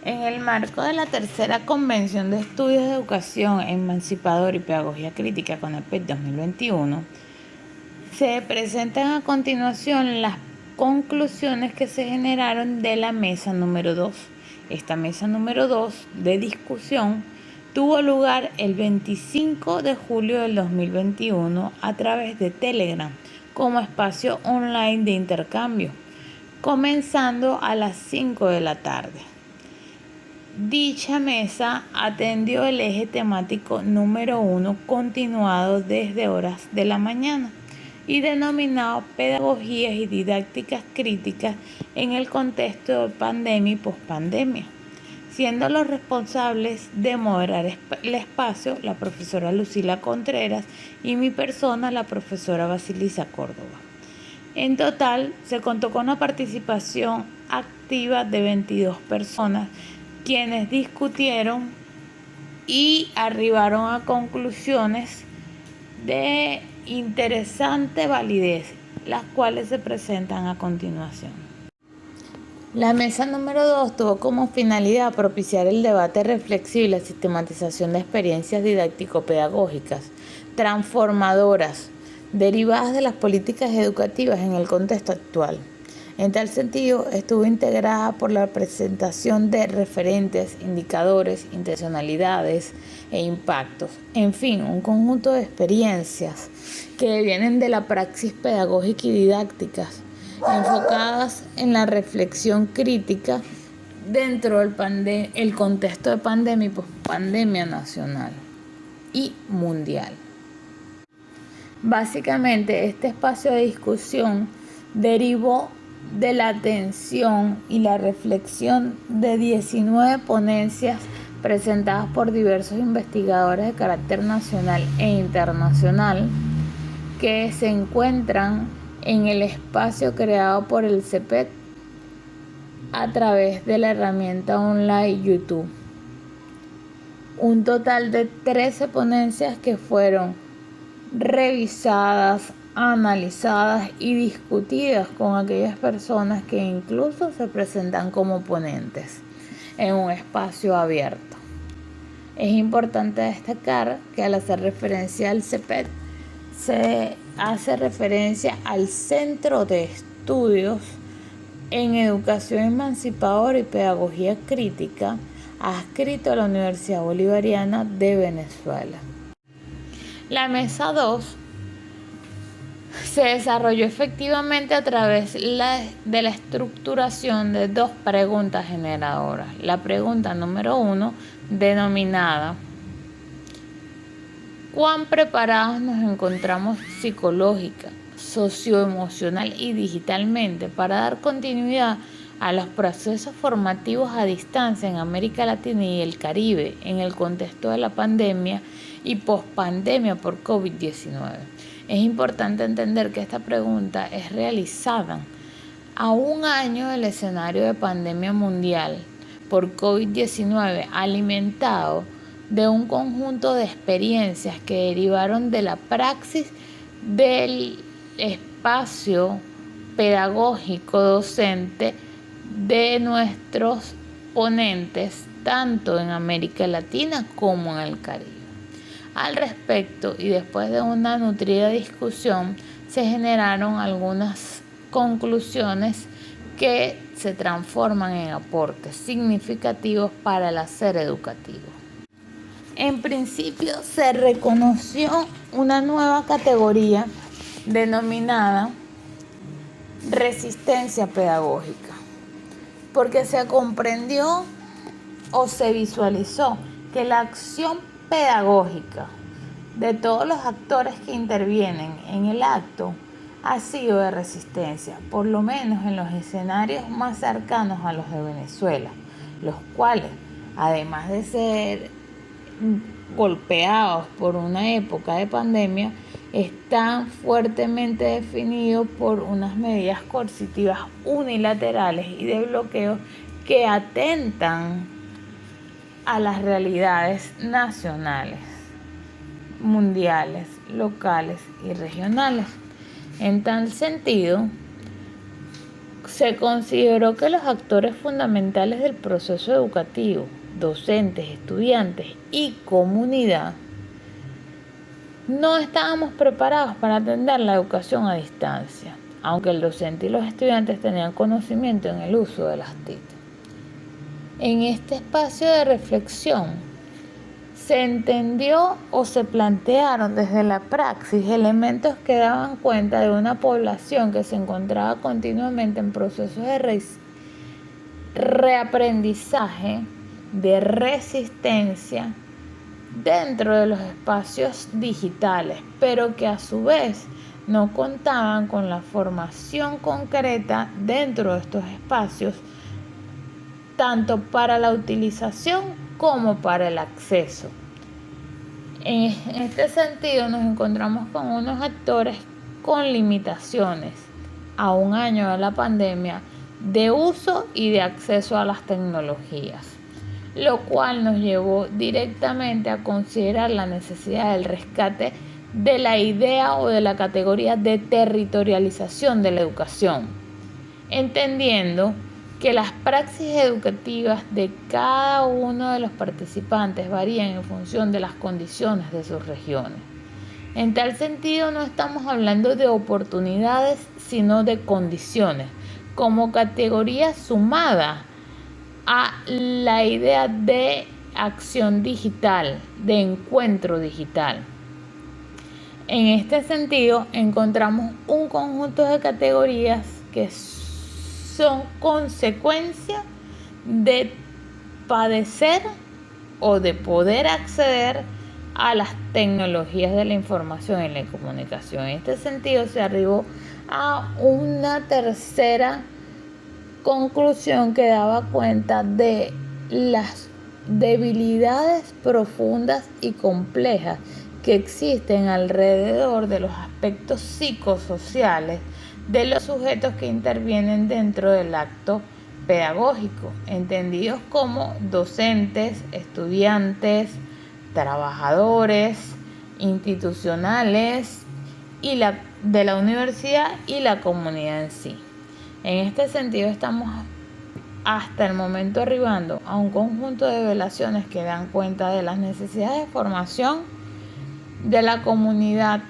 En el marco de la tercera Convención de Estudios de Educación Emancipadora y Pedagogía Crítica CONEPED 2021, se presentan a continuación las conclusiones que se generaron de la mesa número 2. Esta mesa número 2 de discusión tuvo lugar el 25 de julio del 2021 a través de Telegram como espacio online de intercambio, comenzando a las 5 de la tarde. Dicha mesa atendió el eje temático número 1 continuado desde horas de la mañana y denominado Pedagogías y Didácticas Críticas en el contexto de pandemia y pospandemia, siendo los responsables de moderar el espacio la profesora Lucila Contreras y mi persona, la profesora Basilisa Córdoba. En total, se contó con una participación activa de 22 personas, quienes discutieron y arribaron a conclusiones de interesante validez, las cuales se presentan a continuación. La mesa número 2 tuvo como finalidad propiciar el debate reflexivo y la sistematización de experiencias didáctico-pedagógicas transformadoras derivadas de las políticas educativas en el contexto actual. En tal sentido, estuvo integrada por la presentación de referentes, indicadores, intencionalidades e impactos. En fin, un conjunto de experiencias que vienen de la praxis pedagógica y didácticas, enfocadas en la reflexión crítica dentro del contexto de pandemia y pospandemia nacional y mundial. Básicamente, este espacio de discusión derivó de la atención y la reflexión de 19 ponencias presentadas por diversos investigadores de carácter nacional e internacional que se encuentran en el espacio creado por el CEPET a través de la herramienta online YouTube. Un total de 13 ponencias que fueron revisadas, analizadas y discutidas con aquellas personas que incluso se presentan como ponentes en un espacio abierto. Es importante destacar que al hacer referencia al CEPET se hace referencia al Centro de Estudios en Educación Emancipadora y Pedagogía Crítica, adscrito a la Universidad Bolivariana de Venezuela. La mesa 2 se desarrolló efectivamente a través de la estructuración de dos preguntas generadoras. La pregunta número 1, denominada ¿cuán preparados nos encontramos psicológica, socioemocional y digitalmente para dar continuidad a los procesos formativos a distancia en América Latina y el Caribe en el contexto de la pandemia y pospandemia por COVID-19? Es importante entender que esta pregunta es realizada a un año del escenario de pandemia mundial por COVID-19, alimentado de un conjunto de experiencias que derivaron de la praxis del espacio pedagógico docente de nuestros ponentes, tanto en América Latina como en el Caribe. Al respecto, y después de una nutrida discusión, se generaron algunas conclusiones que se transforman en aportes significativos para el hacer educativo. En principio, se reconoció una nueva categoría denominada resistencia pedagógica, porque se comprendió o se visualizó que la acción pedagógica de todos los actores que intervienen en el acto ha sido de resistencia, por lo menos en los escenarios más cercanos a los de Venezuela, los cuales, además de ser golpeados por una época de pandemia, están fuertemente definidos por unas medidas coercitivas unilaterales y de bloqueo que atentan a las realidades nacionales, mundiales, locales y regionales. En tal sentido, Se consideró que los actores fundamentales del proceso educativo, docentes, estudiantes y comunidad, no estábamos preparados para atender la educación a distancia, aunque el docente y los estudiantes tenían conocimiento en el uso de las TIC. En este espacio de reflexión, se entendió o se plantearon desde la praxis elementos que daban cuenta de una población que se encontraba continuamente en procesos de reaprendizaje, de resistencia dentro de los espacios digitales, pero que a su vez no contaban con la formación concreta dentro de estos espacios, tanto para la utilización como para el acceso. En este sentido nos encontramos con unos actores con limitaciones a un año de la pandemia de uso y de acceso a las tecnologías, lo cual nos llevó directamente a considerar la necesidad del rescate de la idea o de la categoría de territorialización de la educación, entendiendo que las praxis educativas de cada uno de los participantes varían en función de las condiciones de sus regiones. En tal sentido, no estamos hablando de oportunidades, sino de condiciones, como categoría sumada a la idea de acción digital, de encuentro digital. En este sentido, encontramos un conjunto de categorías que son consecuencia de padecer o de poder acceder a las tecnologías de la información y la comunicación. En este sentido se arribó a una tercera conclusión que daba cuenta de las debilidades profundas y complejas que existen alrededor de los aspectos psicosociales de los sujetos que intervienen dentro del acto pedagógico, entendidos como docentes, estudiantes, trabajadores institucionales y de la universidad y la comunidad en sí. En este sentido estamos hasta el momento arribando a un conjunto de revelaciones que dan cuenta de las necesidades de formación de la comunidad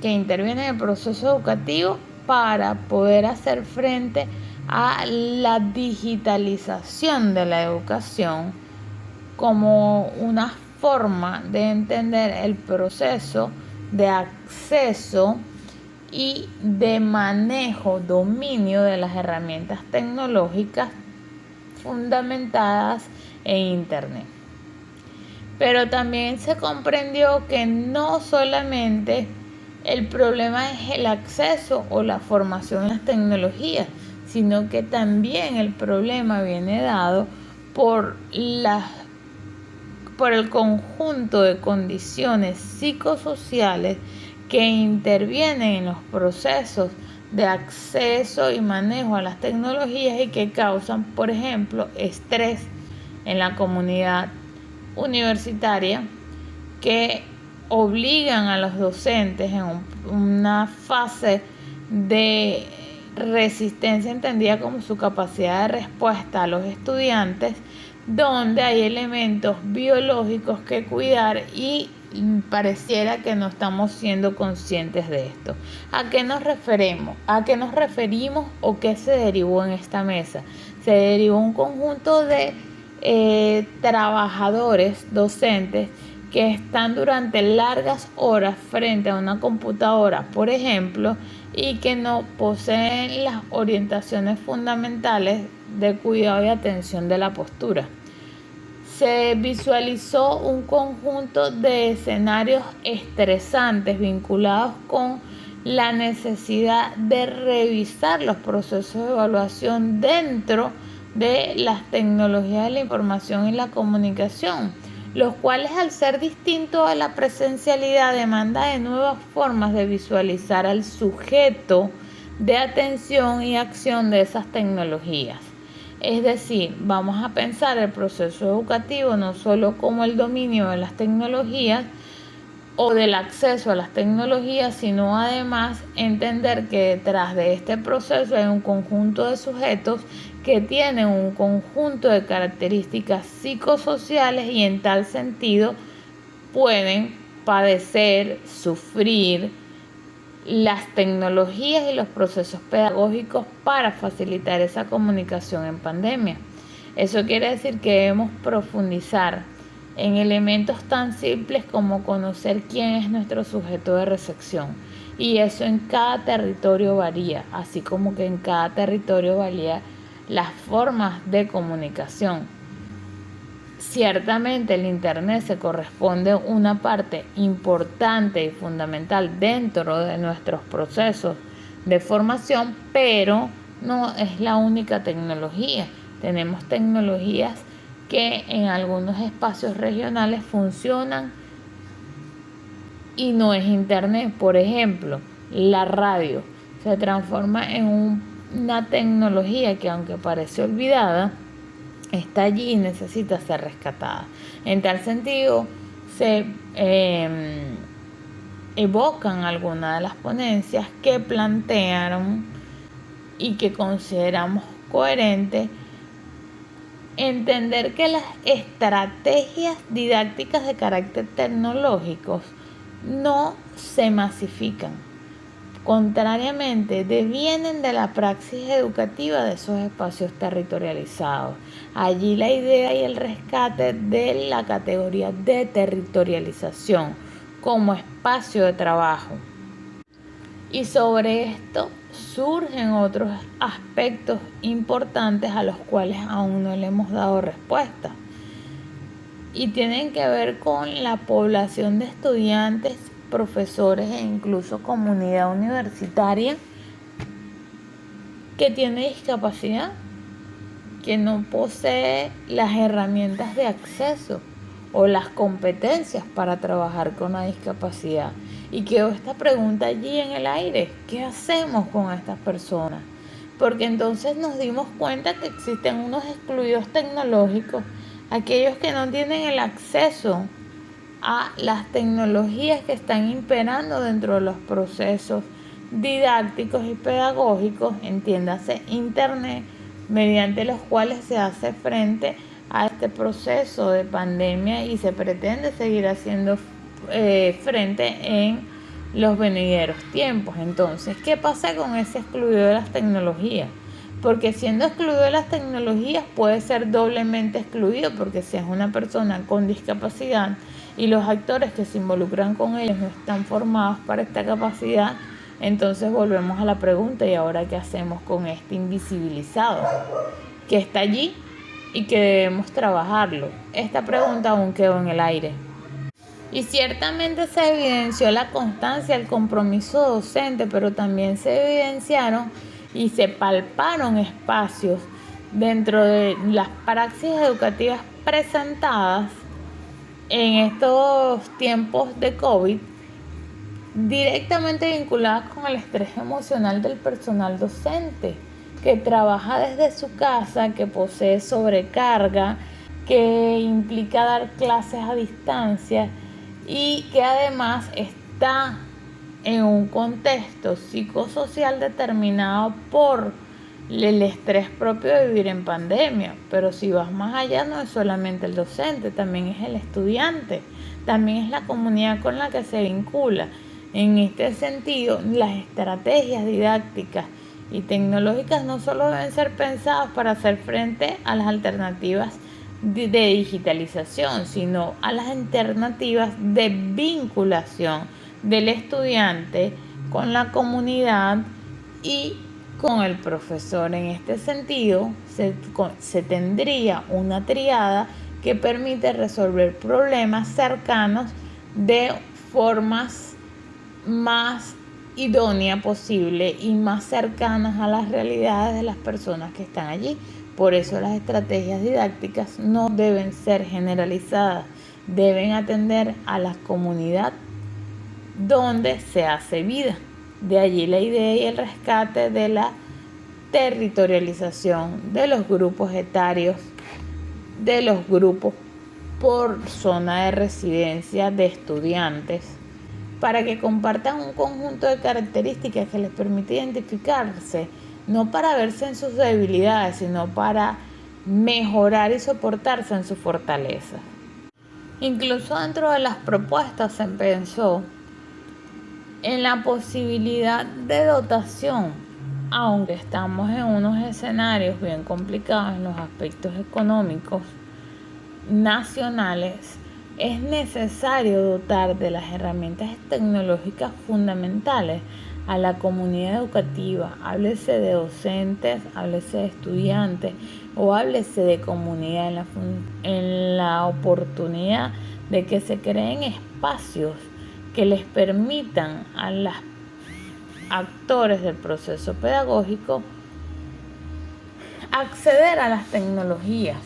que interviene en el proceso educativo para poder hacer frente a la digitalización de la educación como una forma de entender el proceso de acceso y de manejo, dominio de las herramientas tecnológicas fundamentadas en Internet. Pero también se comprendió que no solamente el problema es el acceso o la formación en las tecnologías, sino que también el problema viene dado por el conjunto de condiciones psicosociales que intervienen en los procesos de acceso y manejo a las tecnologías y que causan, por ejemplo, estrés en la comunidad universitaria, que obligan a los docentes en una fase de resistencia entendida como su capacidad de respuesta a los estudiantes, donde hay elementos biológicos que cuidar y pareciera que no estamos siendo conscientes de esto. ¿A qué nos referimos? ¿A qué nos referimos o qué se derivó en esta mesa? Se derivó un conjunto de trabajadores, docentes, que están durante largas horas frente a una computadora, por ejemplo, y que no poseen las orientaciones fundamentales de cuidado y atención de la postura. Se visualizó un conjunto de escenarios estresantes vinculados con la necesidad de revisar los procesos de evaluación dentro de las tecnologías de la información y la comunicación, los cuales, al ser distintos a la presencialidad, demanda de nuevas formas de visualizar al sujeto de atención y acción de esas tecnologías. Es decir, vamos a pensar el proceso educativo no solo como el dominio de las tecnologías o del acceso a las tecnologías, sino además entender que detrás de este proceso hay un conjunto de sujetos que tienen un conjunto de características psicosociales y en tal sentido pueden padecer, sufrir las tecnologías y los procesos pedagógicos para facilitar esa comunicación en pandemia. Eso quiere decir que debemos profundizar en elementos tan simples como conocer quién es nuestro sujeto de recepción. Y eso en cada territorio varía, así como que en cada territorio varía las formas de comunicación. Ciertamente el Internet se corresponde una parte importante y fundamental dentro de nuestros procesos de formación, pero no es la única tecnología. Tenemos tecnologías que en algunos espacios regionales funcionan y no es Internet. Por ejemplo, la radio se transforma en una tecnología que, aunque parece olvidada, está allí y necesita ser rescatada. En tal sentido, se evocan algunas de las ponencias que plantearon y que consideramos coherentes entender que las estrategias didácticas de carácter tecnológico no se masifican. Contrariamente, devienen de la praxis educativa de esos espacios territorializados. Allí la idea y el rescate de la categoría de territorialización como espacio de trabajo. Y sobre esto surgen otros aspectos importantes a los cuales aún no le hemos dado respuesta. Y tienen que ver con la población de estudiantes, profesores e incluso comunidad universitaria que tiene discapacidad, que no posee las herramientas de acceso o las competencias para trabajar con la discapacidad. Y quedó esta pregunta allí en el aire: ¿qué hacemos con estas personas? Porque entonces nos dimos cuenta que existen unos excluidos tecnológicos, aquellos que no tienen el acceso a las tecnologías que están imperando dentro de los procesos didácticos y pedagógicos, entiéndase Internet, mediante los cuales se hace frente a este proceso de pandemia y se pretende seguir haciendo frente en los venideros tiempos. Entonces, ¿qué pasa con ese excluido de las tecnologías? Porque siendo excluido de las tecnologías puede ser doblemente excluido, porque si es una persona con discapacidad y los actores que se involucran con ellos no están formados para esta capacidad, entonces volvemos a la pregunta: ¿y ahora qué hacemos con este invisibilizado que está allí y que debemos trabajarlo? Esta pregunta aún quedó en el aire. Y ciertamente se evidenció la constancia, el compromiso docente, pero también se evidenciaron y se palparon espacios dentro de las praxis educativas presentadas en estos tiempos de COVID, directamente vinculadas con el estrés emocional del personal docente, que trabaja desde su casa, que posee sobrecarga, que implica dar clases a distancia y que además está en un contexto psicosocial determinado por el estrés propio de vivir en pandemia. Pero si vas más allá, no es solamente el docente, también es el estudiante, también es la comunidad con la que se vincula. En este sentido, las estrategias didácticas y tecnológicas no solo deben ser pensadas para hacer frente a las alternativas de digitalización, sino a las alternativas de vinculación del estudiante con la comunidad y con el profesor. En este sentido, se tendría una triada que permite resolver problemas cercanos de formas más idónea posible y más cercanas a las realidades de las personas que están allí. Por eso las estrategias didácticas no deben ser generalizadas, deben atender a la comunidad donde se hace vida. De allí la idea y el rescate de la territorialización de los grupos etarios, de los grupos por zona de residencia de estudiantes, para que compartan un conjunto de características que les permite identificarse, no para verse en sus debilidades, sino para mejorar y soportarse en sus fortalezas. Incluso dentro de las propuestas se pensó en la posibilidad de dotación, aunque estamos en unos escenarios bien complicados en los aspectos económicos nacionales, es necesario dotar de las herramientas tecnológicas fundamentales a la comunidad educativa, háblese de docentes, háblese de estudiantes o háblese de comunidad, en la oportunidad de que se creen espacios que les permitan a los actores del proceso pedagógico acceder a las tecnologías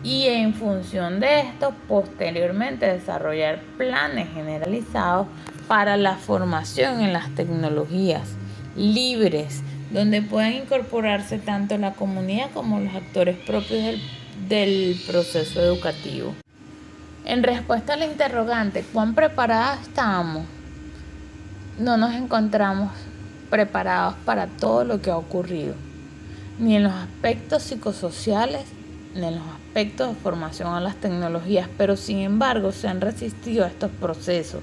y en función de esto posteriormente desarrollar planes generalizados para la formación en las tecnologías libres, donde puedan incorporarse tanto la comunidad como los actores propios del proceso educativo. En respuesta al interrogante, ¿cuán preparados estamos? No nos encontramos preparados para todo lo que ha ocurrido, ni en los aspectos psicosociales, ni en los aspectos de formación a las tecnologías, pero sin embargo se han resistido a estos procesos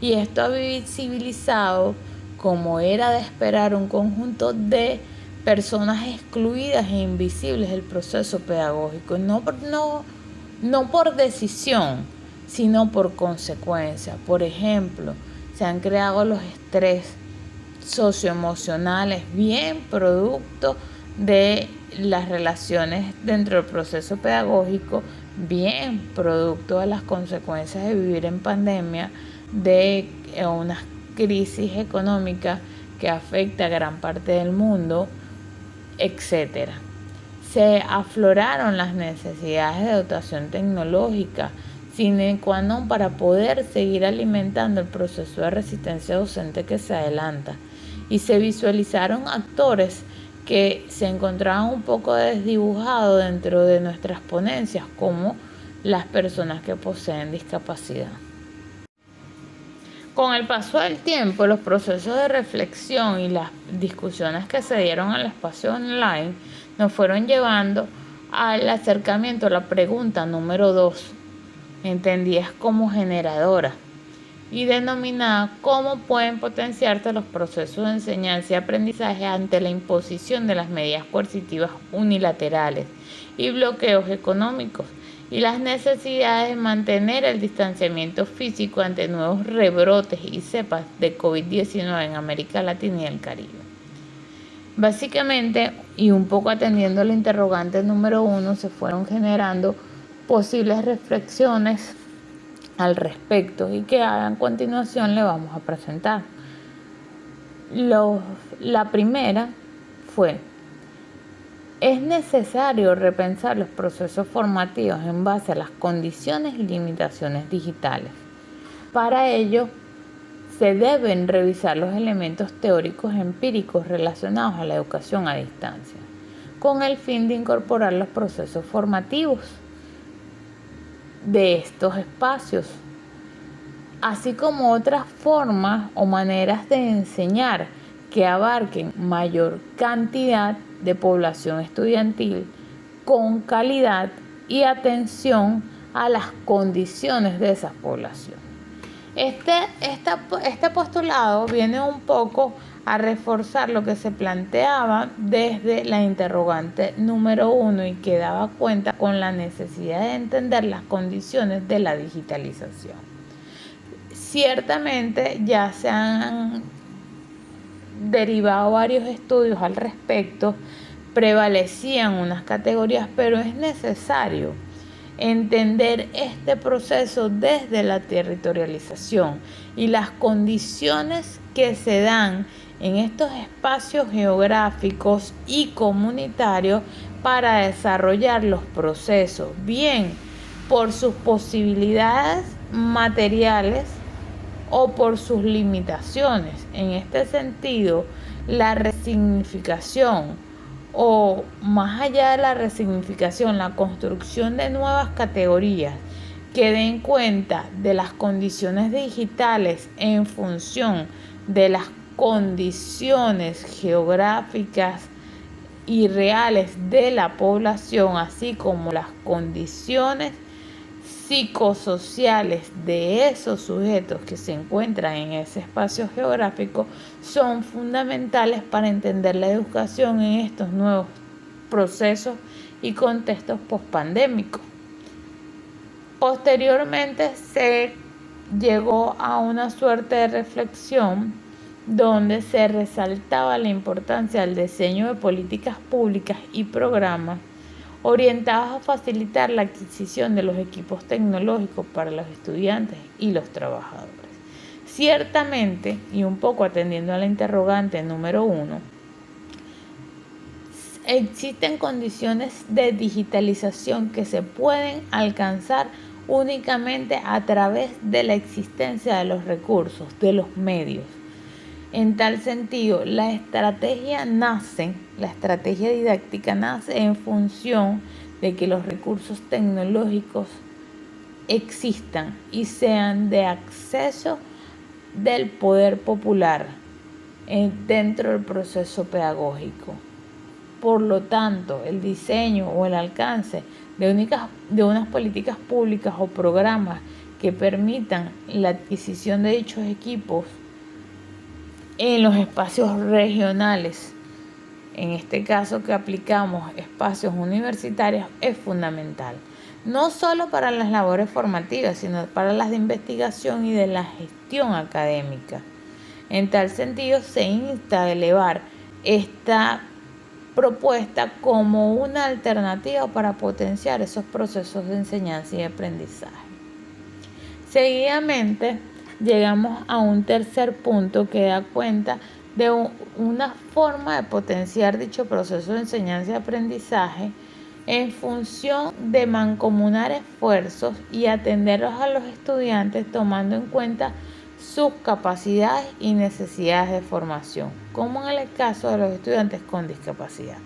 y esto ha visibilizado, como era de esperar, un conjunto de personas excluidas e invisibles del proceso pedagógico, no por decisión, sino por consecuencia. Por ejemplo, se han creado los estrés socioemocionales, bien producto de las relaciones dentro del proceso pedagógico, bien producto de las consecuencias de vivir en pandemia, de una crisis económica que afecta a gran parte del mundo, etc. Se afloraron las necesidades de dotación tecnológica sine qua non para poder seguir alimentando el proceso de resistencia docente que se adelanta, y se visualizaron actores que se encontraban un poco desdibujados dentro de nuestras ponencias, como las personas que poseen discapacidad. Con el paso del tiempo, los procesos de reflexión y las discusiones que se dieron al espacio online nos fueron llevando al acercamiento a la pregunta número 2, entendidas como generadora y denominada cómo pueden potenciarse los procesos de enseñanza y aprendizaje ante la imposición de las medidas coercitivas unilaterales y bloqueos económicos, y las necesidades de mantener el distanciamiento físico ante nuevos rebrotes y cepas de COVID-19 en América Latina y el Caribe. Básicamente, y un poco atendiendo al interrogante número 1, se fueron generando posibles reflexiones al respecto y que a continuación le vamos a presentar. La primera fue: es necesario repensar los procesos formativos en base a las condiciones y limitaciones digitales. Para ello, se deben revisar los elementos teóricos empíricos relacionados a la educación a distancia, con el fin de incorporar los procesos formativos de estos espacios, así como otras formas o maneras de enseñar que abarquen mayor cantidad de población estudiantil con calidad y atención a las condiciones de esa población. Este postulado viene un poco a reforzar lo que se planteaba desde la interrogante número 1 y que daba cuenta con la necesidad de entender las condiciones de la digitalización. Ciertamente ya se han derivado varios estudios al respecto, prevalecían unas categorías, pero es necesario entender este proceso desde la territorialización y las condiciones que se dan en estos espacios geográficos y comunitarios para desarrollar los procesos, bien por sus posibilidades materiales o por sus limitaciones. En este sentido, la resignificación, o más allá de la resignificación, la construcción de nuevas categorías que den cuenta de las condiciones digitales en función de las condiciones geográficas y reales de la población, así como las condiciones psicosociales de esos sujetos que se encuentran en ese espacio geográfico, son fundamentales para entender la educación en estos nuevos procesos y contextos pospandémicos. Posteriormente se llegó a una suerte de reflexión donde se resaltaba la importancia del diseño de políticas públicas y programas orientados a facilitar la adquisición de los equipos tecnológicos para los estudiantes y los trabajadores. Ciertamente, y un poco atendiendo a la interrogante número 1, existen condiciones de digitalización que se pueden alcanzar únicamente a través de la existencia de los recursos, de los medios. En tal sentido, la estrategia didáctica nace en función de que los recursos tecnológicos existan y sean de acceso del poder popular dentro del proceso pedagógico. Por lo tanto, el diseño o el alcance de unas políticas públicas o programas que permitan la adquisición de dichos equipos en los espacios regionales, en este caso que aplicamos espacios universitarios, es fundamental. No solo para las labores formativas, sino para las de investigación y de la gestión académica. En tal sentido, se insta a elevar esta propuesta como una alternativa para potenciar esos procesos de enseñanza y aprendizaje. Seguidamente, llegamos a un tercer punto que da cuenta de una forma de potenciar dicho proceso de enseñanza y aprendizaje en función de mancomunar esfuerzos y atenderlos a los estudiantes tomando en cuenta sus capacidades y necesidades de formación, como en el caso de los estudiantes con discapacidad.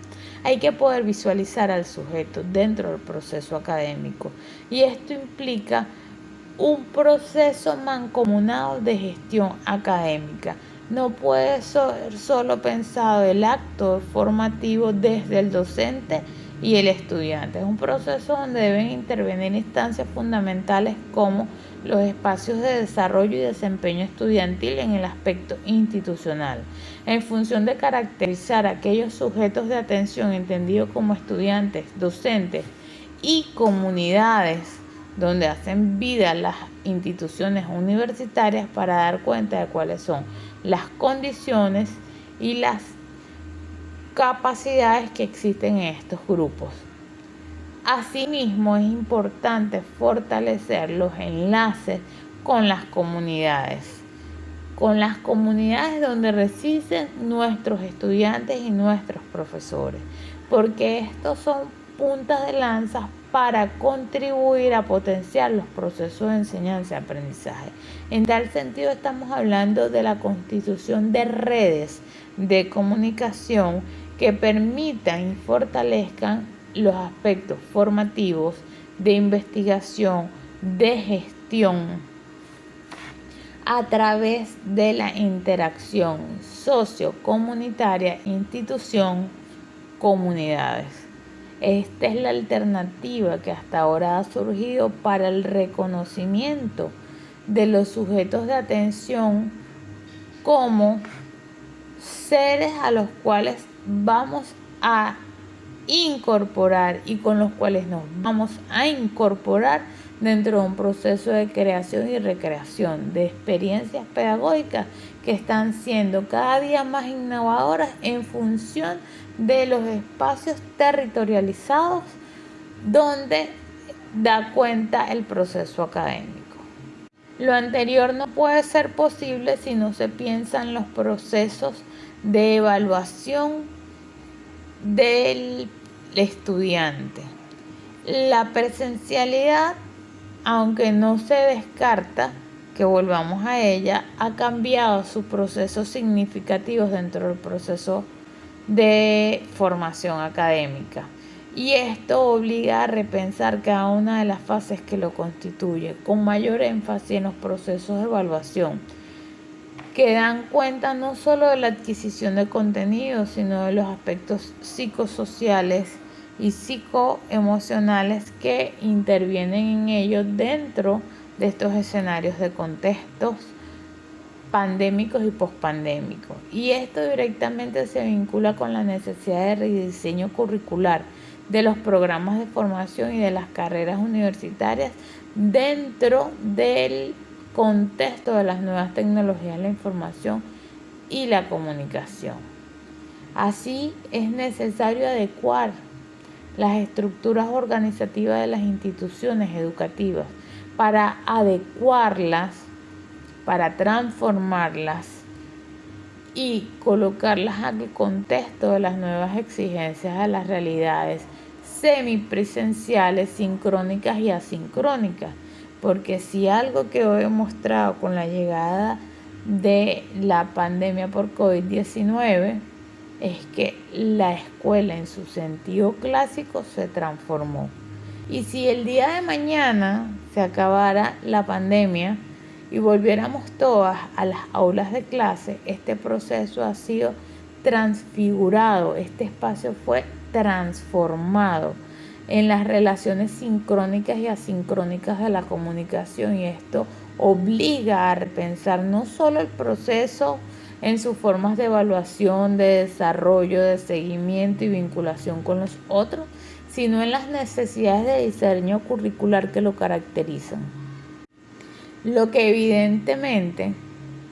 Hay que poder visualizar al sujeto dentro del proceso académico y esto implica un proceso mancomunado de gestión académica. No puede ser solo pensado el acto formativo desde el docente y el estudiante. Es un proceso donde deben intervenir instancias fundamentales como los espacios de desarrollo y desempeño estudiantil en el aspecto institucional, en función de caracterizar a aquellos sujetos de atención entendidos como estudiantes, docentes y comunidades donde hacen vida las instituciones universitarias para dar cuenta de cuáles son las condiciones y las capacidades que existen en estos grupos. Asimismo, es importante fortalecer los enlaces con las comunidades donde residen nuestros estudiantes y nuestros profesores, porque estos son puntas de lanza para contribuir a potenciar los procesos de enseñanza y aprendizaje. En tal sentido, estamos hablando de la constitución de redes de comunicación que permitan y fortalezcan los aspectos formativos, de investigación, de gestión, a través de la interacción sociocomunitaria, institución, comunidades. Esta es la alternativa que hasta ahora ha surgido para el reconocimiento de los sujetos de atención como seres a los cuales vamos a incorporar y con los cuales nos vamos a incorporar dentro de un proceso de creación y recreación de experiencias pedagógicas que están siendo cada día más innovadoras en función de los espacios territorializados donde da cuenta el proceso académico. Lo anterior no puede ser posible si no se piensan los procesos de evaluación del estudiante. La presencialidad, aunque no se descarta que volvamos a ella, ha cambiado sus procesos significativos dentro del proceso de formación académica. y esto obliga a repensar cada una de las fases que lo constituye, con mayor énfasis en los procesos de evaluación, que dan cuenta no solo de la adquisición de contenido, sino de los aspectos psicosociales y psicoemocionales que intervienen en ellos dentro de estos escenarios de contextos pandémicos y pospandémicos. Y esto directamente se vincula con la necesidad de rediseño curricular de los programas de formación y de las carreras universitarias dentro del contexto de las nuevas tecnologías de la información y la comunicación. Así, es necesario adecuar las estructuras organizativas de las instituciones educativas para adecuarlas, para transformarlas y colocarlas al contexto de las nuevas exigencias de las realidades semipresenciales, sincrónicas y asincrónicas. Porque si algo que hoy he mostrado con la llegada de la pandemia por COVID-19 es que la escuela en su sentido clásico se transformó. Y si el día de mañana se acabara la pandemia y volviéramos todas a las aulas de clase, este proceso ha sido transfigurado, este espacio fue transformado en las relaciones sincrónicas y asincrónicas de la comunicación, y esto obliga a repensar no solo el proceso en sus formas de evaluación, de desarrollo, de seguimiento y vinculación con los otros, sino en las necesidades de diseño curricular que lo caracterizan. Lo que evidentemente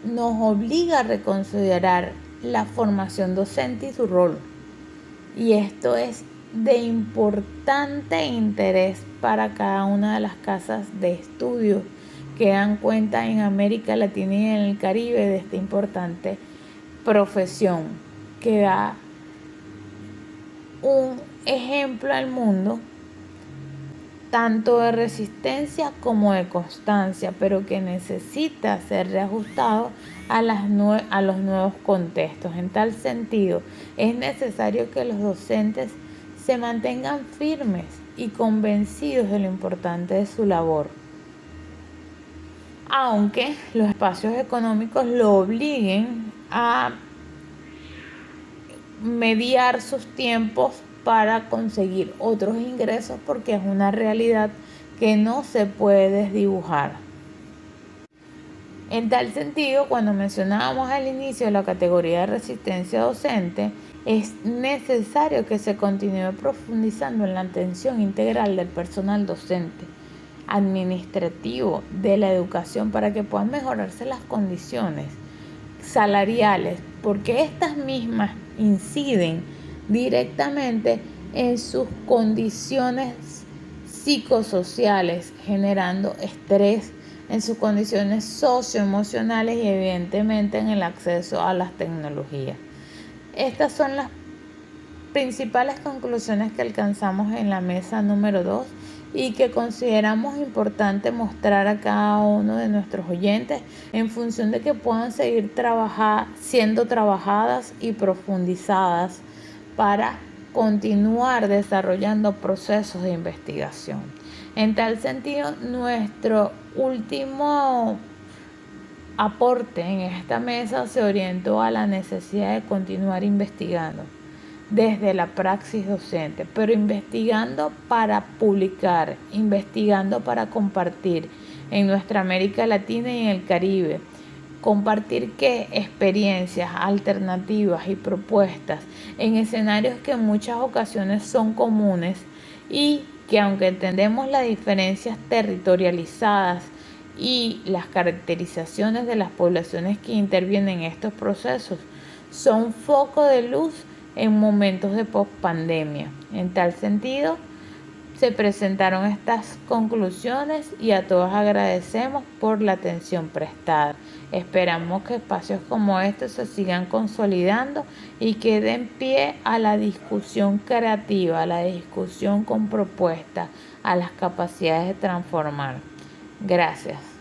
nos obliga a reconsiderar la formación docente y su rol. Y esto es de importante interés para cada una de las casas de estudio que dan cuenta en América Latina y en el Caribe de esta importante profesión que da un ejemplo al mundo tanto de resistencia como de constancia, pero que necesita ser reajustado a los nuevos contextos. En tal sentido, es necesario que los docentes se mantengan firmes y convencidos de lo importante de su labor, aunque los espacios económicos lo obliguen a mediar sus tiempos para conseguir otros ingresos, porque es una realidad que no se puede desdibujar. En tal sentido, cuando mencionábamos al inicio la categoría de resistencia docente, es necesario que se continúe profundizando en la atención integral del personal docente, administrativo, de la educación, para que puedan mejorarse las condiciones salariales, porque estas mismas inciden directamente en sus condiciones psicosociales, generando estrés en sus condiciones socioemocionales y evidentemente en el acceso a las tecnologías. Estas son las principales conclusiones que alcanzamos en la mesa número 2 y que consideramos importante mostrar a cada uno de nuestros oyentes en función de que puedan seguir siendo trabajadas y profundizadas para continuar desarrollando procesos de investigación. En tal sentido, nuestro último aporte en esta mesa se orientó a la necesidad de continuar investigando desde la praxis docente, pero investigando para publicar, investigando para compartir en nuestra América Latina y en el Caribe. Compartir qué experiencias, alternativas y propuestas en escenarios que en muchas ocasiones son comunes y que, aunque entendemos las diferencias territorializadas y las caracterizaciones de las poblaciones que intervienen en estos procesos, son foco de luz en momentos de pospandemia. En tal sentido, se presentaron estas conclusiones y a todos agradecemos por la atención prestada. Esperamos que espacios como estos se sigan consolidando y que den pie a la discusión creativa, a la discusión con propuestas, a las capacidades de transformar. Gracias.